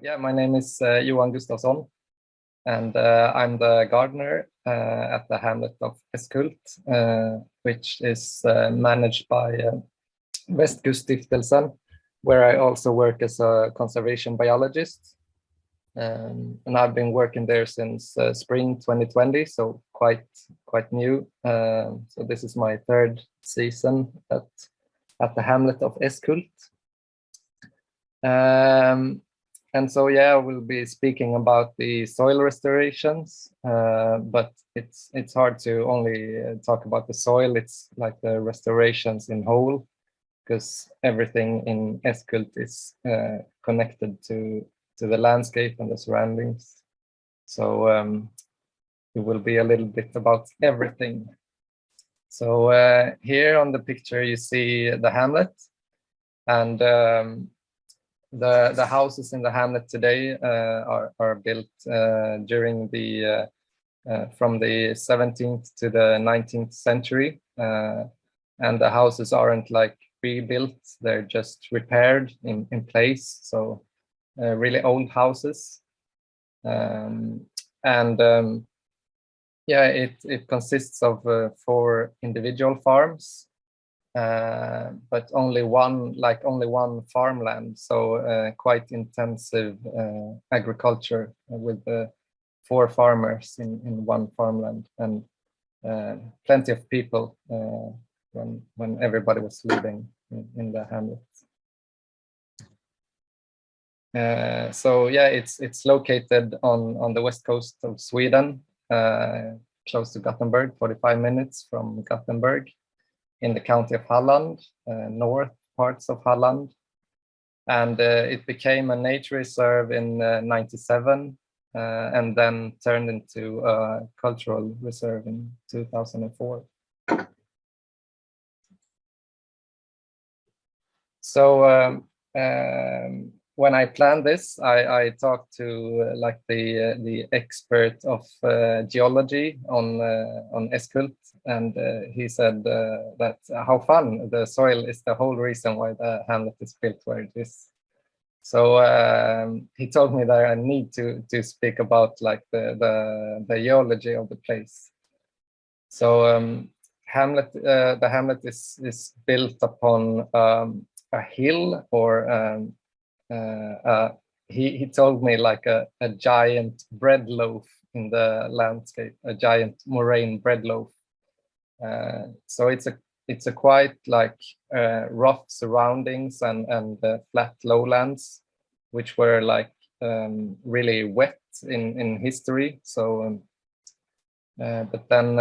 Yeah, my name is Johan Gustafsson, and I'm the gardener at the Hamlet of Äskhult, which is managed by Stiftelsen, where I also work as a conservation biologist. And I've been working there since spring 2020, so quite new. So this is my third season at the Hamlet of Äskhult. And so, yeah, we'll be speaking about the soil restorations, but it's hard to only talk about the soil. It's like the restorations in whole, because everything in Äskhult is connected to the landscape and the surroundings. So it will be a little bit about everything. So here on the picture you see the hamlet, and the houses in the hamlet today are built during the from the 17th to the 19th century, and the houses aren't like rebuilt; they're just repaired in place. So really old houses, yeah, it consists of 4 individual farms. But only one farmland, so quite intensive agriculture with 4 farmers in one farmland, and plenty of people when everybody was living in the hamlet. So yeah, it's located on the west coast of Sweden, close to Gothenburg, 45 minutes from Gothenburg, in the county of Halland, north parts of Halland. And it became a nature reserve in 97, and then turned into a cultural reserve in 2004. So when I planned this, I talked to like the expert of geology on Äskhult, and he said that how fun, the soil is the whole reason why the hamlet is built where it is. So he told me that I need to speak about like the geology of the place. So the hamlet is built upon a hill, or he told me like a giant bread loaf in the landscape, a giant moraine bread loaf. So it's a quite like rough surroundings and flat lowlands, which were like really wet in history. So but then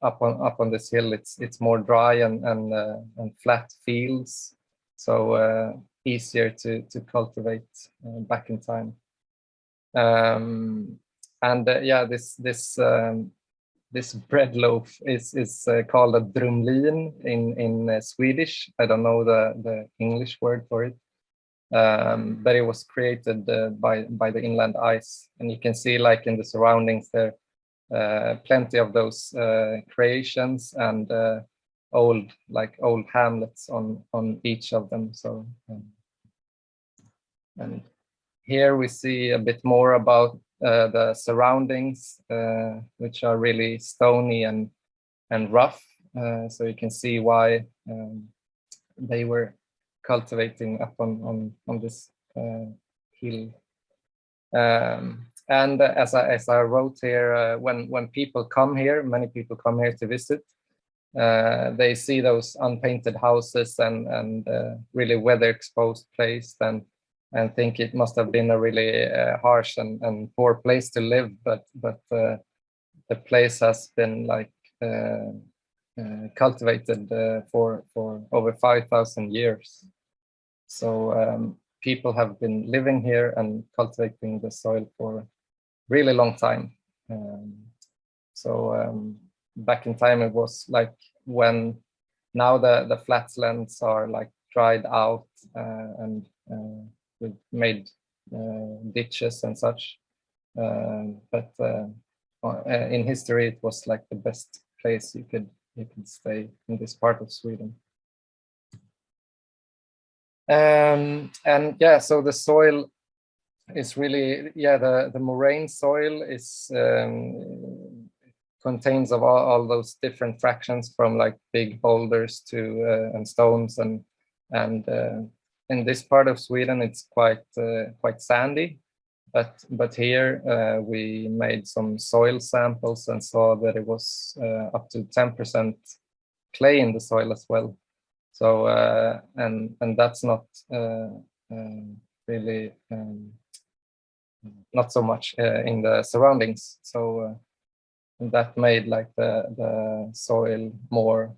up on this hill, it's more dry and flat fields, so easier to cultivate back in time. And yeah, this bread loaf is called a drumlin in Swedish. I don't know the English word for it, but it was created by the inland ice, and you can see like in the surroundings there plenty of those creations and old hamlets on each of them. So and here we see a bit more about the surroundings, which are really stony and rough. So you can see why they were cultivating up on this hill. And as I wrote here, when people come here, many people come here to visit, they see those unpainted houses and really weather exposed place, and think it must have been a really harsh and poor place to live, but the place has been like cultivated for over 5,000 years. So people have been living here and cultivating the soil for a really long time. So back in time, it was like when now the flatlands are like dried out and we've made ditches and such. But in history, it was like the best place you could stay in this part of Sweden. And yeah, so the soil it's really, yeah, the moraine soil is contains of all those different fractions, from like big boulders to and stones, and in this part of Sweden it's quite sandy, but here we made some soil samples and saw that it was up to 10% clay in the soil as well. So and that's not really not so much in the surroundings. So that made like the soil more,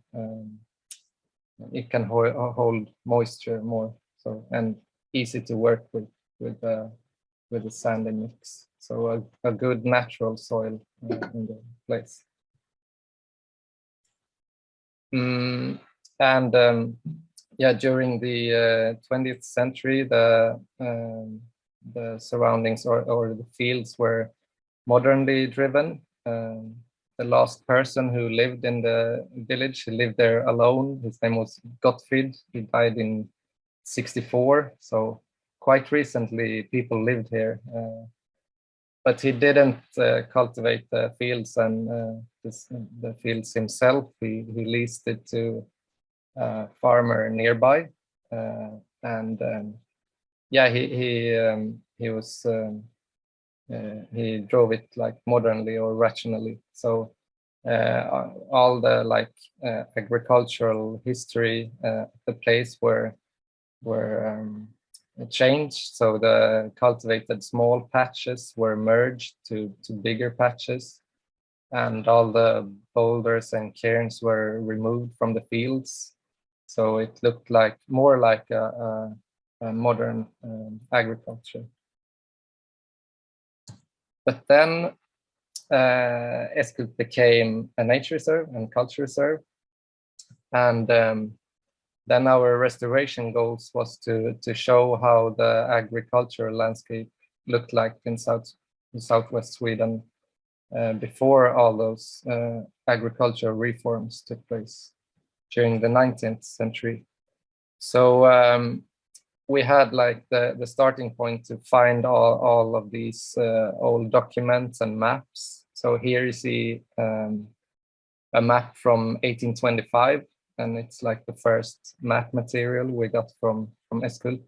it can hold moisture more, so, and easy to work with the sandy mix. So a good natural soil in the place. And yeah, during the 20th century, the surroundings or the fields were modernly driven. The last person who lived in the village, he lived there alone. His name was Gottfried. He died in 64. So quite recently, people lived here. But he didn't cultivate the fields and the fields himself. He leased it to a farmer nearby, and yeah, he was he drove it like modernly or rationally. So all the like agricultural history the place were changed. So the cultivated small patches were merged to bigger patches, and all the boulders and cairns were removed from the fields. So it looked like more like a modern agriculture. But then Äskhult became a nature reserve and culture reserve, and then our restoration goals was to show how the agricultural landscape looked like in southwest Sweden before all those agricultural reforms took place during the 19th century. So we had like the starting point to find all of these old documents and maps. So here you see a map from 1825, and it's like the first map material we got from Äskhult.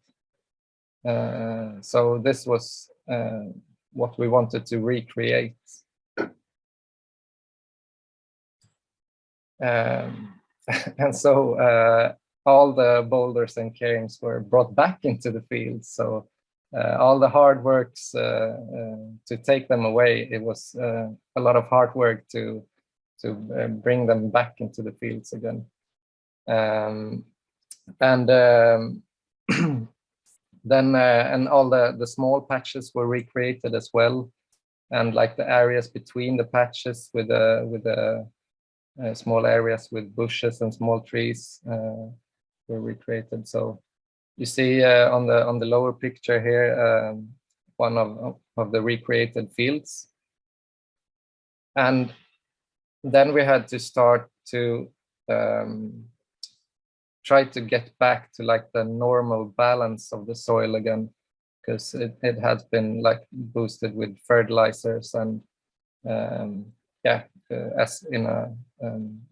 So this was what we wanted to recreate. And so all the boulders and cairns were brought back into the field. So all the hard works to take them away, it was a lot of hard work to bring them back into the fields again. And then and all the small patches were recreated as well, and like the areas between the patches with the small areas with bushes and small trees were recreated. So you see on the lower picture here one of the recreated fields, and then we had to start to try to get back to like the normal balance of the soil again, because it has been like boosted with fertilizers and yeah, as in a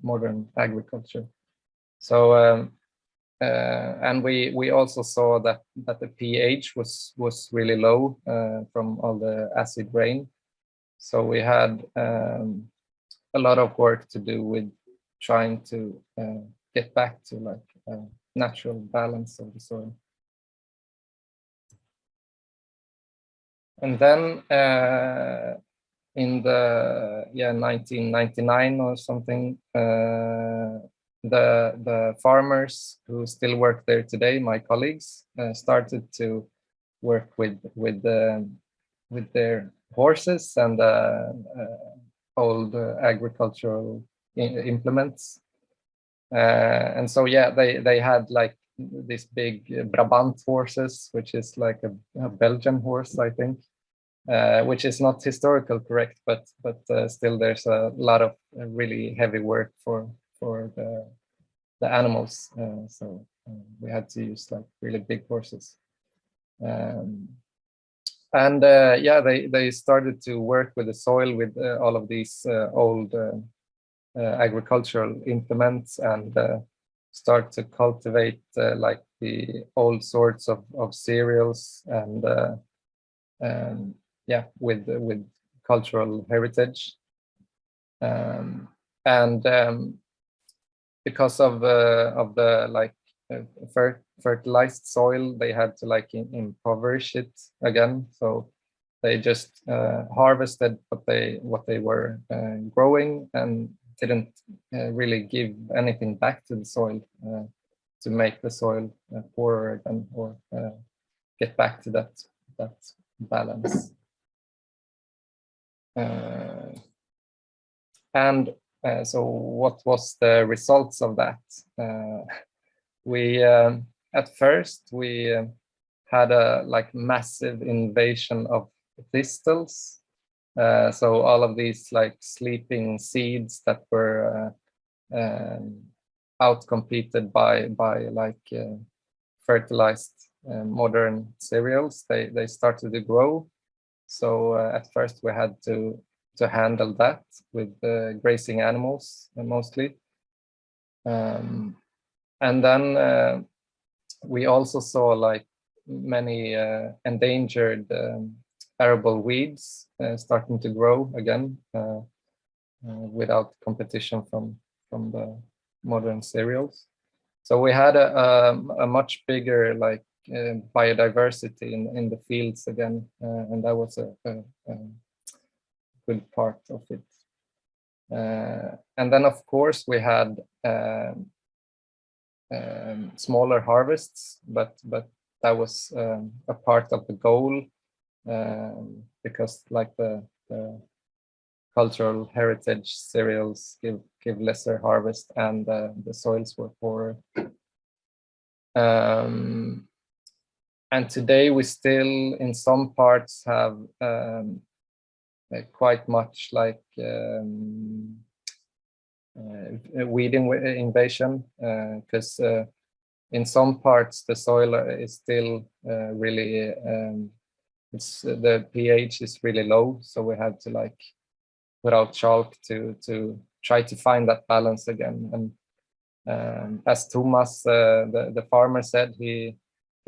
modern agriculture. So and we also saw that the pH was really low from all the acid rain. So we had a lot of work to do with trying to get back to like a natural balance of the soil. And then in the 1999 or something, the farmers who still work there today, my colleagues, started to work with their horses and old agricultural implements. And so yeah, they had like this big Brabant horses, which is like a Belgian horse, I think, which is not historical correct, but still there's a lot of really heavy work for the animals. So we had to use like really big horses. And yeah, they started to work with the soil with all of these old agricultural implements and start to cultivate like the old sorts of cereals and yeah, with cultural heritage. And because of the like fertilized soil, they had to like impoverish it again. So they just harvested what they were growing and didn't really give anything back to the soil to make the soil poorer again or get back to that balance. And so what was the results of that? We at first we had a like massive invasion of thistles. So all of these like sleeping seeds that were outcompeted by like fertilized modern cereals, they started to grow. So at first we had to handle that with grazing animals mostly. And then we also saw like many endangered arable weeds starting to grow again without competition from the modern cereals. So we had a much bigger like biodiversity in the fields again, and that was a good part of it. And then of course we had smaller harvests, but that was a part of the goal because like the cultural heritage cereals give lesser harvest and the soils were poorer. And today we still in some parts have quite much like weed invasion because in some parts the soil is still really it's the pH is really low, so we had to like put out chalk to try to find that balance again. And as Thomas the farmer said, he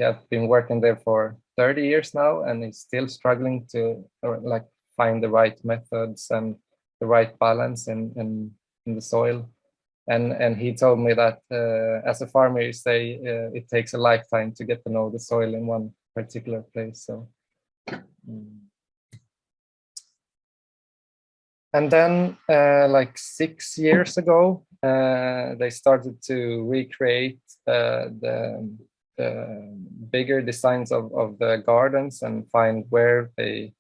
has been working there for 30 years now and he's still struggling to like find the right methods and the right balance in the soil. And he told me that as a farmer, you say it takes a lifetime to get to know the soil in one particular place. So, and then like 6 years ago, they started to recreate the bigger designs of the gardens and find where they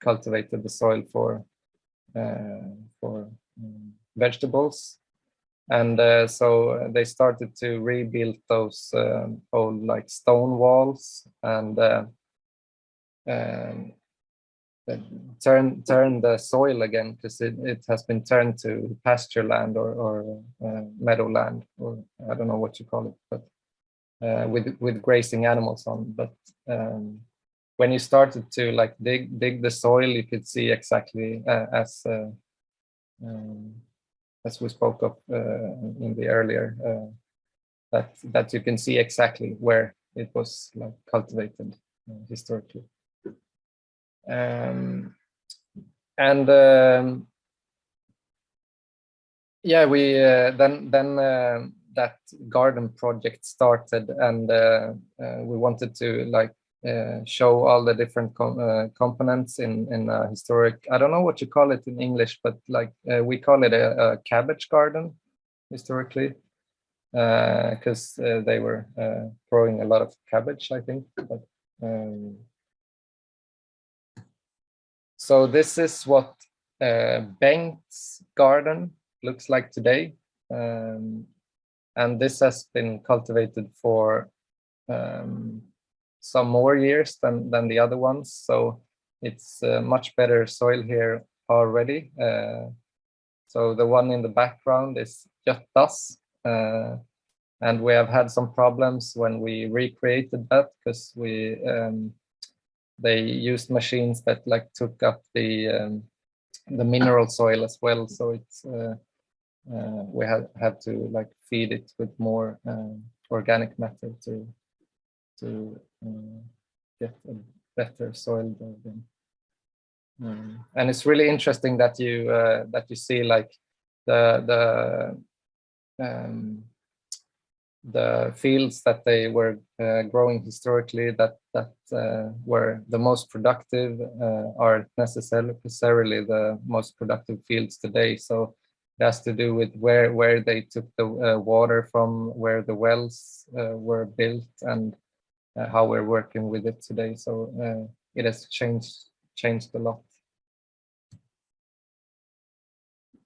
cultivated the soil for vegetables. And so they started to rebuild those old like stone walls and turn the soil again, because it has been turned to pasture land or meadowland, or I don't know what you call it, but with grazing animals on. But when you started to like dig the soil, you could see exactly as we spoke of in the earlier, that you can see exactly where it was like cultivated historically. Yeah, we then that garden project started, and we wanted to like show all the different components in a historic, I don't know what you call it in English, but like we call it a cabbage garden historically, because they were growing a lot of cabbage, I think. But, so this is what Bengt's garden looks like today. And this has been cultivated for some more years than the other ones. So it's much better soil here already. So the one in the background is Göttas. and we have had some problems when we recreated that, because they used machines that like took up the mineral soil as well. So it's we had to like feed it with more organic matter to get a better soil building. And it's really interesting that you see like the fields that they were growing historically that were the most productive aren't necessarily the most productive fields today. So it has to do with where they took the water from, where the wells were built, and how we're working with it today. So it has changed a lot.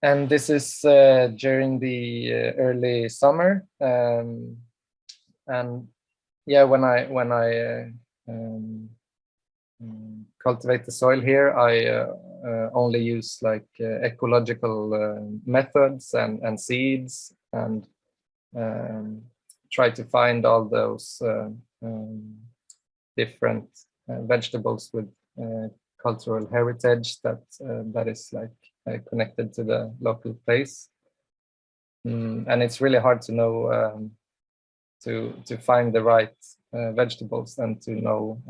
And this is during the early summer, and yeah, when I cultivate the soil here, I only use like ecological methods and seeds, and try to find all those different vegetables with cultural heritage that is like connected to the local place. And it's really hard to know to find the right vegetables, and to know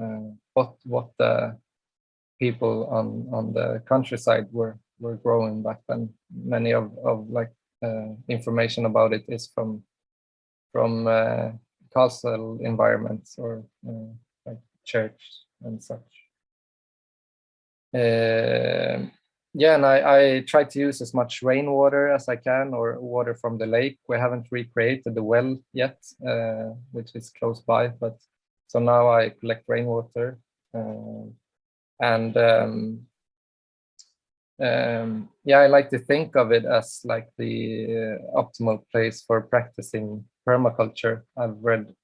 what the people on the countryside were growing back then. Many of like information about it is from castle environments, or like church and such. Yeah, and I try to use as much rainwater as I can, or water from the lake. We haven't recreated the well yet, which is close by, but so now I collect rainwater, and yeah, I like to think of it as like the optimal place for practicing permaculture. I've read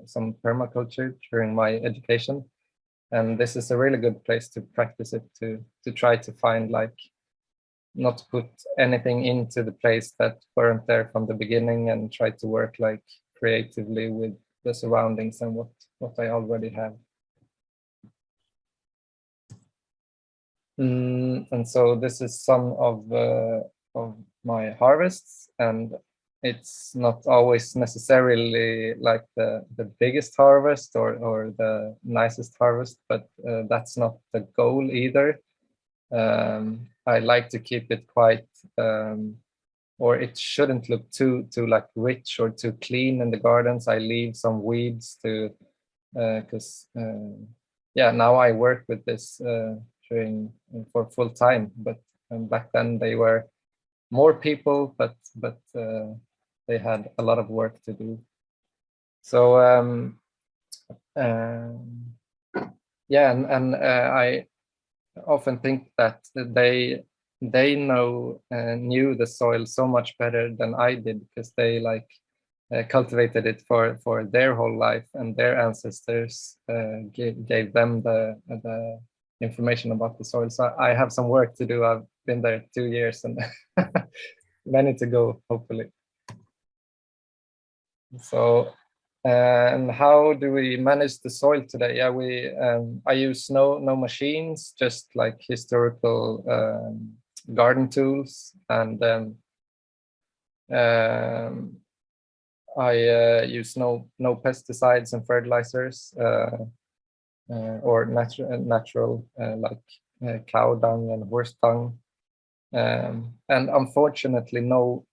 some permaculture during my education, and this is a really good place to practice it, to try to find like not put anything into the place that weren't there from the beginning, and try to work like creatively with the surroundings and what I already have. And so this is some of my harvests, and it's not always necessarily like the biggest harvest or the nicest harvest, but that's not the goal either. I like to keep it quite, or it shouldn't look too like rich or too clean in the gardens. I leave some weeds to, because yeah, now I work with this for full time, but back then they were more people, but they had a lot of work to do. So yeah, and I often think that they knew the soil so much better than I did, because they like cultivated it for their whole life, and their ancestors gave them the information about the soil. So I have some work to do. I've been there 2 years, and many to go, hopefully. So and how do we manage the soil today? Yeah, I use no machines, just like historical garden tools, and I use no pesticides and fertilizers, or natural like cow dung and horse dung, and unfortunately no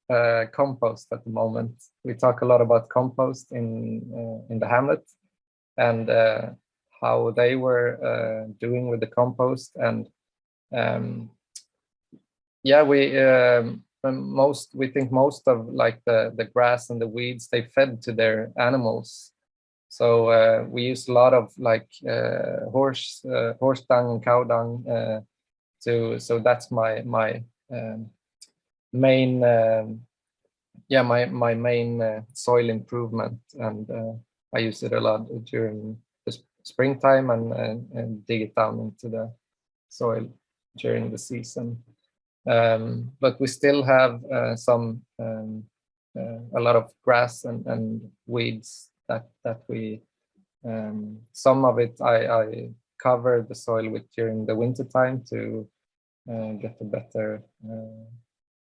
compost at the moment. We talk a lot about compost in the Hamlet, and how they were doing with the compost, and yeah, we think most of like the grass and the weeds they fed to their animals. So we use a lot of like horse dung and cow dung, so that's my main yeah, my main soil improvement, and I use it a lot during the springtime, and dig it down into the soil during the season. But we still have some a lot of grass and weeds that we some of it I cover the soil with during the winter time to get a better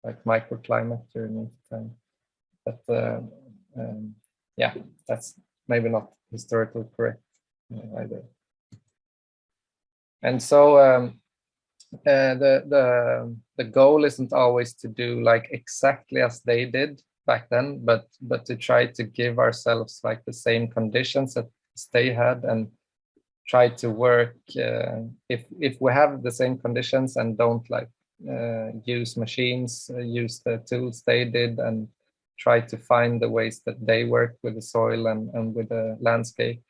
like microclimate during winter time. But yeah, that's maybe not historically correct either. And so the goal isn't always to do like exactly as they did back then, but to try to give ourselves like the same conditions that they had, and try to work if we have the same conditions and don't like use machines, use the tools they did, and try to find the ways that they work with the soil and with the landscape.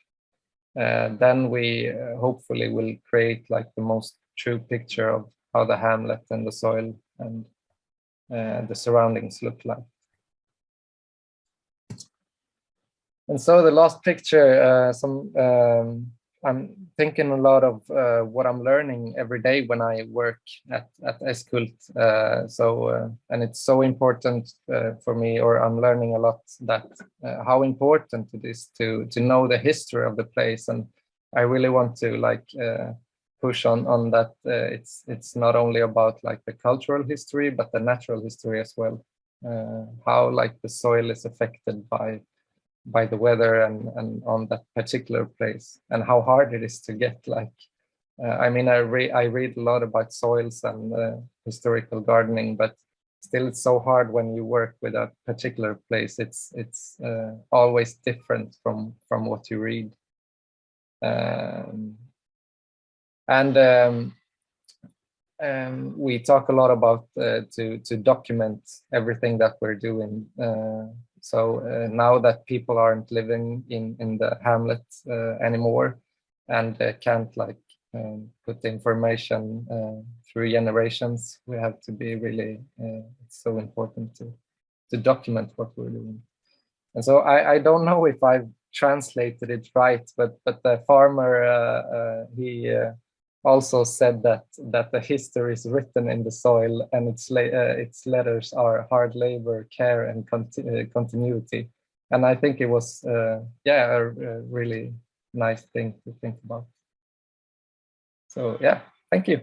Then we hopefully will create like the most true picture of how the hamlet and the soil and the surroundings look like. And so the last picture, I'm thinking a lot of what I'm learning every day when I work at Äskhult. And it's so important for me, or I'm learning a lot that how important it is to know the history of the place. And I really want to like push on that. It's not only about like the cultural history, but the natural history as well. How like the soil is affected by the weather and on that particular place, and how hard it is to get like I mean I read a lot about soils and historical gardening, but still it's so hard when you work with a particular place. It's always different from what you read. We talk a lot about to document everything that we're doing. So now that people aren't living in the hamlet anymore, and can't like put the information through generations, we have to be really, it's so important to document what we're doing. And so I don't know if I've translated it right, but the farmer, he also said that the history is written in the soil, and its letters are hard labor, care, and continuity. And I think it was yeah, a really nice thing to think about. So yeah, thank you.